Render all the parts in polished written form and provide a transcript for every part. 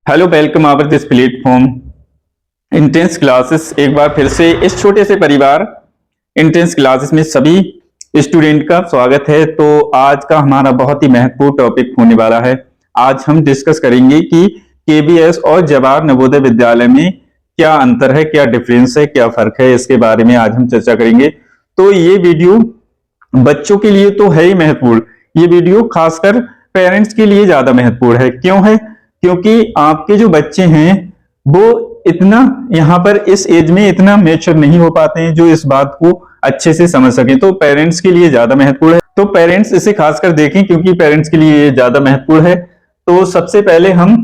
Hello, welcome our this platform intense classes. एक बार फिर से इस छोटे से परिवार इंटेंस क्लासेस में सभी स्टूडेंट का स्वागत है। तो आज का हमारा बहुत ही महत्वपूर्ण टॉपिक होने वाला है। आज हम डिस्कस करेंगे कि केबीएस और जवाहर नवोदय विद्यालय में क्या अंतर है, क्या डिफरेंस है, क्या फर्क है, इसके बारे में आज हम चर्चा करेंगे। तो ये वीडियो बच्चों के लिए तो है ही महत्वपूर्ण, ये वीडियो खासकर पेरेंट्स के लिए ज्यादा महत्वपूर्ण है। क्यों है? क्योंकि आपके जो बच्चे हैं वो इतना यहाँ पर इस एज में इतना मेच्योर नहीं हो पाते हैं जो इस बात को अच्छे से समझ सके। तो पेरेंट्स के लिए ज्यादा महत्वपूर्ण है। तो पेरेंट्स इसे खासकर देखें क्योंकि पेरेंट्स के लिए ये ज्यादा महत्वपूर्ण है। तो सबसे पहले हम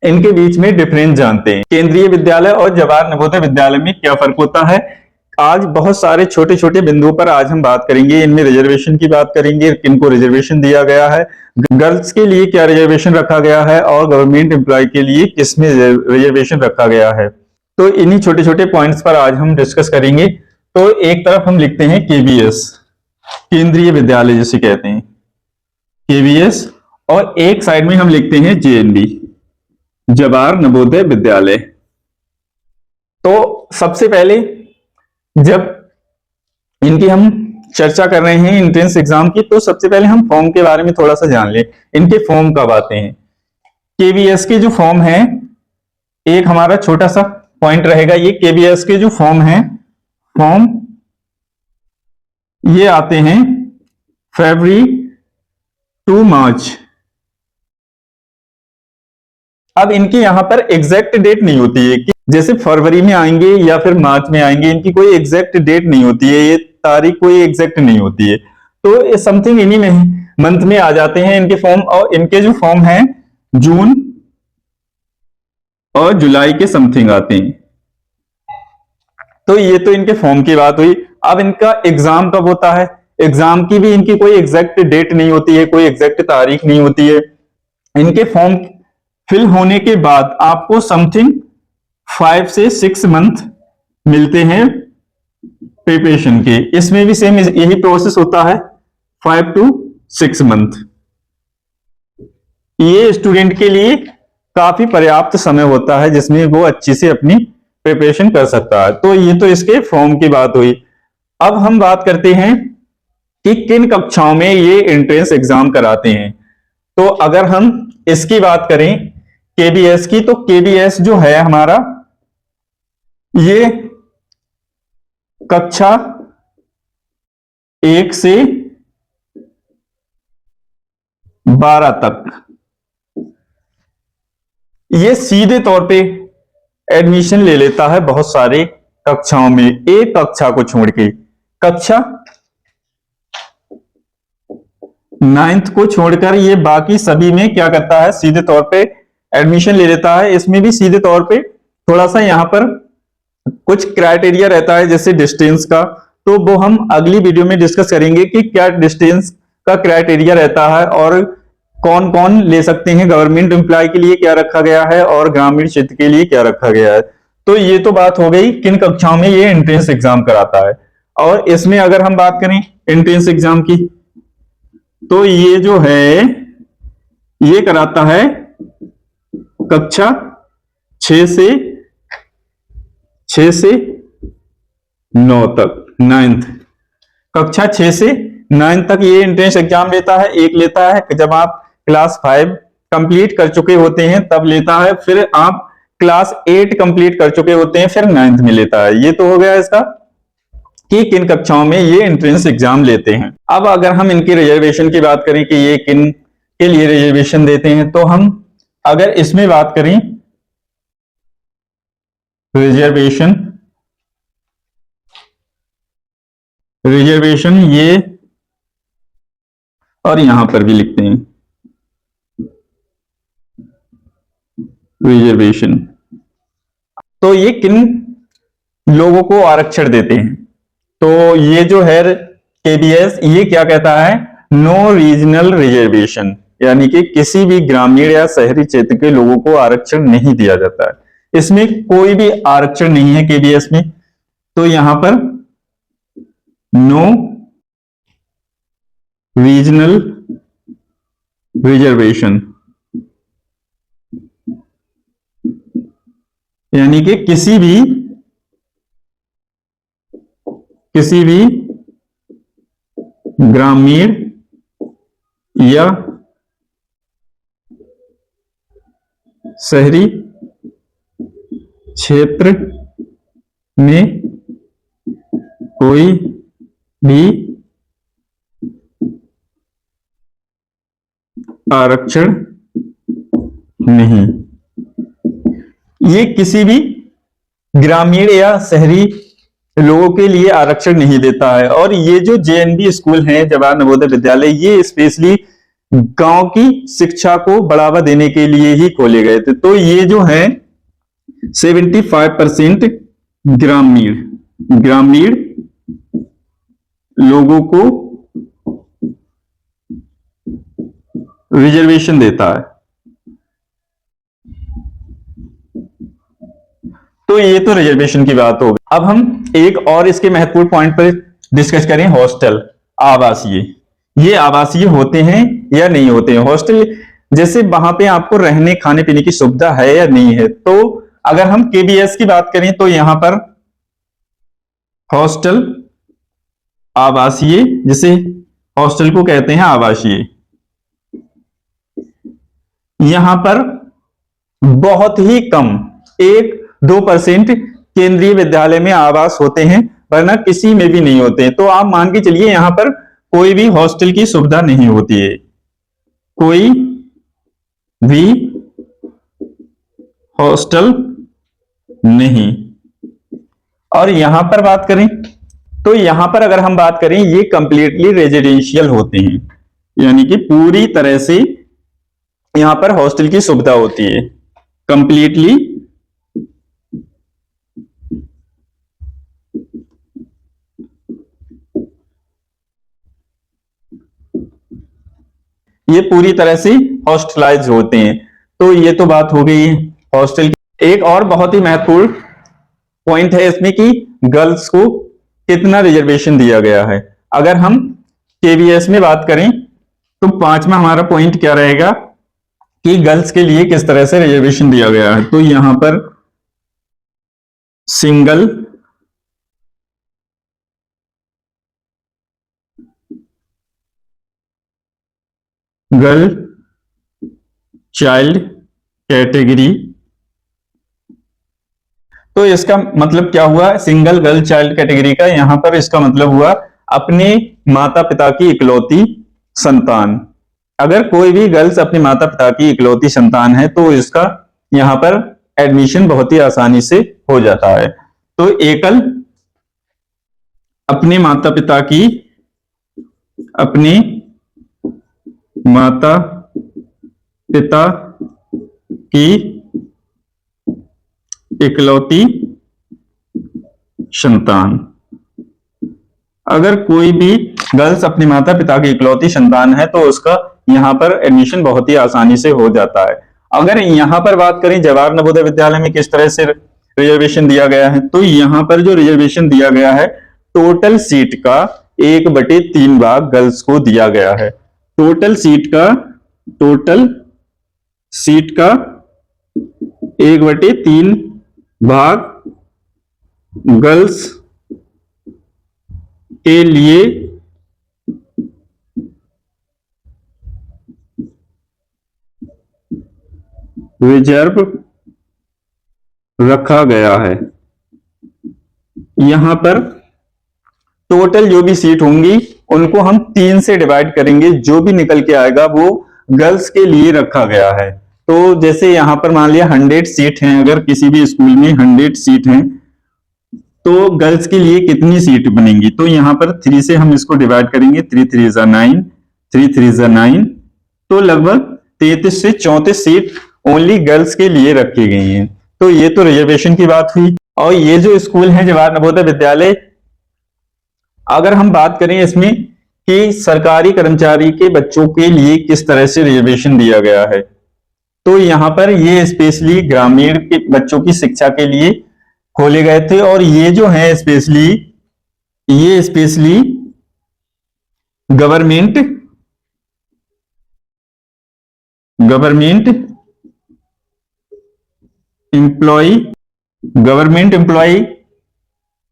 इनके बीच में डिफरेंस जानते हैं। केंद्रीय विद्यालय और जवाहर नवोदय विद्यालय में क्या फर्क होता है, आज बहुत सारे छोटे छोटे बिंदुओं पर आज हम बात करेंगे। इनमें रिजर्वेशन की बात करेंगे, किनको रिजर्वेशन दिया गया है, गर्ल्स के लिए क्या रिजर्वेशन रखा गया है और गवर्नमेंट एम्प्लॉय के लिए किसमें रिजर्वेशन रखा गया है। तो इन्हीं छोटे छोटे पॉइंट्स पर आज हम डिस्कस करेंगे। तो एक तरफ हम लिखते हैं केबीएस, केंद्रीय विद्यालय जिसे कहते हैं केबीएस, और एक साइड में हम लिखते हैं जेएनवी, जवाहर नवोदय विद्यालय। तो सबसे पहले जब इनकी हम चर्चा कर रहे हैं एंट्रेंस एग्जाम की, तो सबसे पहले हम फॉर्म के बारे में थोड़ा सा जान लें। इनके फॉर्म कब आते हैं? केबीएस के जो फॉर्म है, एक हमारा छोटा सा पॉइंट रहेगा, ये केबीएस के जो फॉर्म है, फॉर्म ये आते हैं फरवरी टू मार्च। अब इनकी यहां पर एग्जैक्ट डेट नहीं होती है कि जैसे फरवरी में आएंगे या फिर मार्च में आएंगे, इनकी कोई एग्जैक्ट डेट नहीं होती है, ये तारीख कोई एग्जैक्ट नहीं होती है। तो समथिंग इन्हीं में मंथ में आ जाते हैं इनके फॉर्म। और इनके जो फॉर्म हैं जून और जुलाई के समथिंग आते हैं। तो ये तो इनके फॉर्म की बात हुई। अब इनका एग्जाम कब होता है? एग्जाम की भी इनकी कोई एग्जैक्ट डेट नहीं होती है, कोई एग्जैक्ट तारीख नहीं होती है। इनके फॉर्म फिल होने के बाद आपको समथिंग 5 से 6 मंथ मिलते हैं प्रिपरेशन के। इसमें भी सेम यही प्रोसेस होता है, 5 to 6 मंथ। ये स्टूडेंट के लिए काफी पर्याप्त समय होता है जिसमें वो अच्छी से अपनी प्रिपरेशन कर सकता है। तो ये तो इसके फॉर्म की बात हुई। अब हम बात करते हैं कि किन कक्षाओं में ये एंट्रेंस एग्जाम कराते हैं। तो अगर हम इसकी बात करें केबीएस की, तो केबीएस जो है हमारा, ये कक्षा 1 से 12 तक ये सीधे तौर पे एडमिशन ले लेता है बहुत सारे कक्षाओं में, एक कक्षा को छोड़ के। कक्षा 9th को छोड़कर ये बाकी सभी में क्या करता है, सीधे तौर पे एडमिशन ले लेता है। इसमें भी सीधे तौर पे थोड़ा सा यहां पर कुछ क्राइटेरिया रहता है, जैसे डिस्टेंस का। तो वो हम अगली वीडियो में डिस्कस करेंगे कि क्या डिस्टेंस का क्राइटेरिया रहता है और कौन कौन ले सकते हैं। गवर्नमेंट एम्प्लॉय के लिए क्या रखा गया है और ग्रामीण क्षेत्र के लिए क्या रखा गया है। तो ये तो बात हो गई किन कक्षाओं में ये एंट्रेंस एग्जाम कराता है। और इसमें अगर हम बात करें एंट्रेंस एग्जाम की, तो ये जो है ये कराता है कक्षा 6 से 9 तक, 9th। कक्षा 6 से 9 तक ये एंट्रेंस एग्जाम लेता है। एक लेता है जब आप क्लास 5 कंप्लीट कर चुके होते हैं तब लेता है, फिर आप क्लास 8 कंप्लीट कर चुके होते हैं फिर 9th में लेता है। ये तो हो गया इसका कि किन कक्षाओं में ये एंट्रेंस एग्जाम लेते हैं। अब अगर हम इनकी रिजर्वेशन की बात करें कि ये किन के लिए रिजर्वेशन देते हैं, तो हम अगर इसमें बात करें रिजर्वेशन ये, और यहां पर भी लिखते हैं रिजर्वेशन, तो ये किन लोगों को आरक्षण देते हैं। तो ये जो है केबीएस, ये क्या कहता है, नो रीजनल रिजर्वेशन, यानी कि किसी भी ग्रामीण या शहरी क्षेत्र के लोगों को आरक्षण नहीं दिया जाता है। इसमें कोई भी आरक्षण नहीं है केबीएस में। तो यहां पर नो रीजनल रिजर्वेशन, यानी कि किसी भी ग्रामीण या शहरी क्षेत्र में कोई भी आरक्षण नहीं। ये किसी भी ग्रामीण या शहरी लोगों के लिए आरक्षण नहीं देता है। और ये जो जेएनवी स्कूल हैं, जवाहर नवोदय विद्यालय, ये स्पेशली गांव की शिक्षा को बढ़ावा देने के लिए ही खोले गए थे। तो ये जो है 75% ग्रामीण लोगों को रिजर्वेशन देता है। तो ये तो रिजर्वेशन की बात हो गई। अब हम एक और इसके महत्वपूर्ण पॉइंट पर डिस्कस करें, हॉस्टल, आवासीय। ये आवासीय होते हैं या नहीं होते हैं? हॉस्टल जैसे वहां पे आपको रहने खाने पीने की सुविधा है या नहीं है? तो अगर हम केबीएस की बात करें तो यहां पर हॉस्टल आवासीय, जिसे हॉस्टल को कहते हैं आवासीय, यहां पर बहुत ही कम 1-2% केंद्रीय विद्यालय में आवास होते हैं, वरना किसी में भी नहीं होते हैं। तो आप मान के चलिए यहां पर कोई भी हॉस्टल की सुविधा नहीं होती है, कोई भी हॉस्टल नहीं। और यहां पर बात करें तो यहां पर अगर हम बात करें, ये कंप्लीटली रेजिडेंशियल होते हैं, यानी कि पूरी तरह से यहां पर हॉस्टल की सुविधा होती है, कंप्लीटली ये पूरी तरह से हॉस्टलाइज होते हैं। तो ये तो बात हो गई हॉस्टल की। एक और बहुत ही महत्वपूर्ण पॉइंट है इसमें कि गर्ल्स को कितना रिजर्वेशन दिया गया है। अगर हम केवीएस में बात करें तो 5वां हमारा पॉइंट क्या रहेगा कि गर्ल्स के लिए किस तरह से रिजर्वेशन दिया गया है। तो यहां पर सिंगल गर्ल चाइल्ड कैटेगरी, तो इसका मतलब क्या हुआ? सिंगल गर्ल चाइल्ड कैटेगरी का यहां पर इसका मतलब हुआ अपने माता पिता की इकलौती संतान। अगर कोई भी गर्ल्स अपने माता पिता की इकलौती संतान है तो इसका यहां पर एडमिशन बहुत ही आसानी से हो जाता है। तो एकल अपने माता पिता की इकलौती संतान, अगर कोई भी गर्ल्स अपने माता पिता की इकलौती संतान है तो उसका यहां पर एडमिशन बहुत ही आसानी से हो जाता है। अगर यहां पर बात करें जवाहर नवोदय विद्यालय में किस तरह से रिजर्वेशन दिया गया है, तो यहां पर जो रिजर्वेशन दिया गया है, टोटल सीट का 1/3 भाग गर्ल्स को दिया गया है। टोटल सीट का 1/3 भाग गर्ल्स के लिए रिजर्व रखा गया है। यहां पर टोटल जो भी सीट होंगी उनको हम 3 से डिवाइड करेंगे, जो भी निकल के आएगा वो गर्ल्स के लिए रखा गया है। तो जैसे यहां पर मान लिया 100 सीट हैं, अगर किसी भी स्कूल में 100 सीट हैं तो गर्ल्स के लिए कितनी सीट बनेंगी? तो यहां पर 3 से हम इसको डिवाइड करेंगे, 3 3 जा 9, 3 3 जा 9, तो लगभग 33 से 34 सीट ओनली गर्ल्स के लिए रखी गई हैं। तो ये तो रिजर्वेशन की बात हुई। और ये जो स्कूल है जवाहर नवोदय विद्यालय, अगर हम बात करें इसमें कि सरकारी कर्मचारी के बच्चों के लिए किस तरह से रिजर्वेशन दिया गया है, तो यहां पर ये स्पेशली ग्रामीण के बच्चों की शिक्षा के लिए खोले गए थे। और ये जो है specially government employ government employ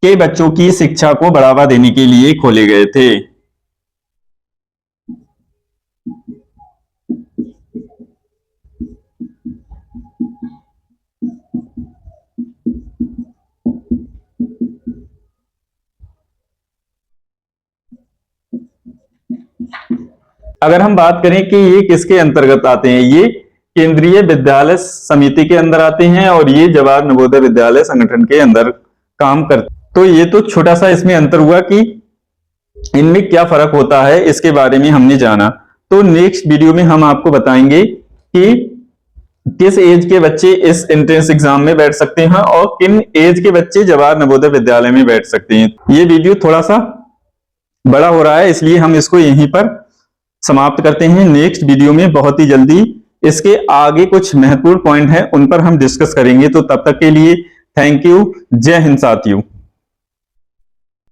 के बच्चों की शिक्षा को बढ़ावा देने के लिए खोले गए थे। अगर हम बात करें कि ये किसके अंतर्गत आते हैं, ये केंद्रीय विद्यालय समिति के अंदर आते हैं और ये जवाहर नवोदय विद्यालय संगठन के अंदर काम करते। तो ये तो छोटा सा इसमें अंतर हुआ कि इनमें क्या फर्क होता है, इसके बारे में हमने जाना। तो नेक्स्ट वीडियो में हम आपको बताएंगे कि किस एज के बच्चे इस एंट्रेंस एग्जाम में बैठ सकते हैं और किन एज के बच्चे जवाहर नवोदय विद्यालय में बैठ सकते हैं। ये वीडियो थोड़ा सा बड़ा हो रहा है, इसलिए हम इसको यहीं पर समाप्त करते हैं। नेक्स्ट वीडियो में बहुत ही जल्दी इसके आगे कुछ महत्वपूर्ण पॉइंट हैं, उन पर हम डिस्कस करेंगे। तो तब तक के लिए थैंक यू। जय हिंद साथियों।